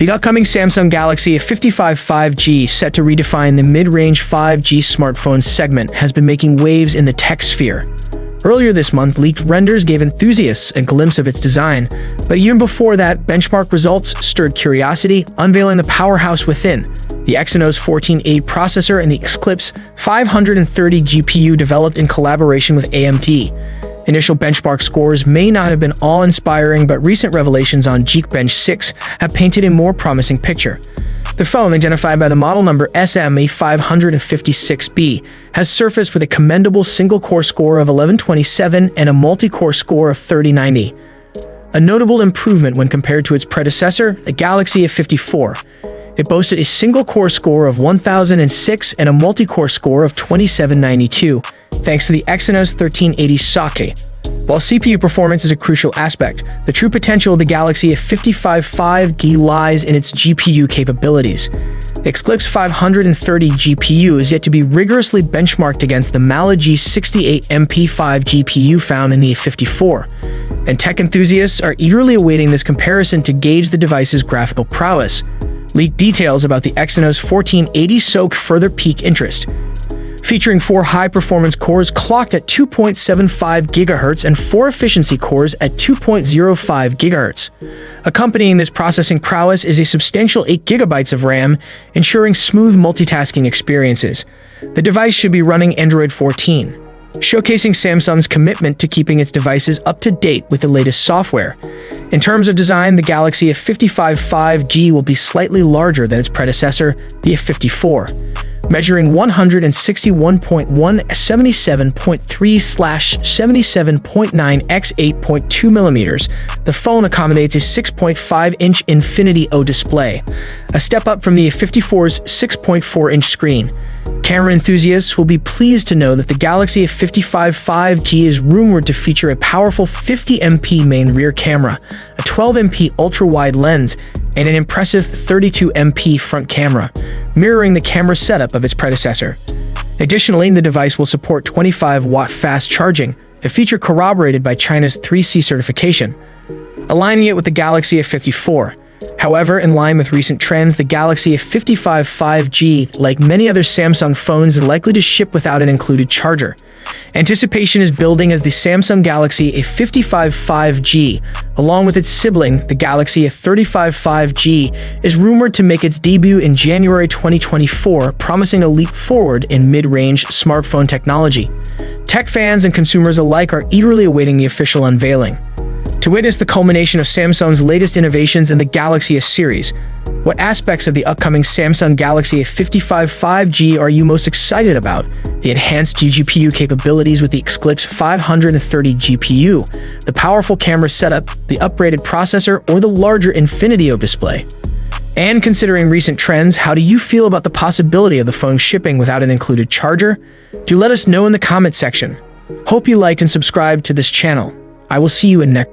The upcoming Samsung Galaxy A55 5G, set to redefine the mid-range 5G smartphone segment, has been making waves in the tech sphere. Earlier this month, leaked renders gave enthusiasts a glimpse of its design, but even before that, benchmark results stirred curiosity, unveiling the powerhouse within. The Exynos 1480 processor and the Eclipse 530 GPU developed in collaboration with AMD. Initial benchmark scores may not have been awe-inspiring, but recent revelations on Geekbench 6 have painted a more promising picture. The phone, identified by the model number A5556B, has surfaced with a commendable single-core score of 1127 and a multi-core score of 3090. A notable improvement when compared to its predecessor, the Galaxy A54. It boasted a single-core score of 1006 and a multi-core score of 2792, thanks to the Exynos 1380 socket. While CPU performance is a crucial aspect, the true potential of the Galaxy A55 5G lies in its GPU capabilities. The Eclipse 530 GPU is yet to be rigorously benchmarked against the Mali G68 MP5 GPU found in the A54, and tech enthusiasts are eagerly awaiting this comparison to gauge the device's graphical prowess. Leaked details about the Exynos 1480 soak further pique interest, featuring 4 high-performance cores clocked at 2.75 GHz and 4 efficiency cores at 2.05 GHz. Accompanying this processing prowess is a substantial 8 GB of RAM, ensuring smooth multitasking experiences. The device should be running Android 14, showcasing Samsung's commitment to keeping its devices up to date with the latest software. In terms of design, the Galaxy A55 5G will be slightly larger than its predecessor, the A54. Measuring 161.1 77.3/77.9 x 8.2 millimeters, the phone accommodates a 6.5-inch Infinity O display, a step up from the A54's 6.4-inch screen. Camera enthusiasts will be pleased to know that the Galaxy A55 5G is rumored to feature a powerful 50MP main rear camera, a 12MP ultra-wide lens, and an impressive 32MP front camera, mirroring the camera setup of its predecessor. Additionally, the device will support 25-watt fast charging, a feature corroborated by China's 3C certification, aligning it with the Galaxy A54. However, in line with recent trends, the Galaxy A55 5G, like many other Samsung phones, is likely to ship without an included charger. Anticipation is building as the Samsung Galaxy A55 5G, along with its sibling, the Galaxy A35 5G, is rumored to make its debut in January 2024, promising a leap forward in mid-range smartphone technology. Tech fans and consumers alike are eagerly awaiting the official unveiling. To witness the culmination of Samsung's latest innovations in the Galaxy S series, what aspects of the upcoming Samsung Galaxy A55 5G are you most excited about? The enhanced GPU capabilities with the Eclipse 530 GPU, the powerful camera setup, the upgraded processor, or the larger Infinity O display? And considering recent trends, how do you feel about the possibility of the phone shipping without an included charger? Do let us know in the comment section. Hope you liked and subscribed to this channel. I will see you in next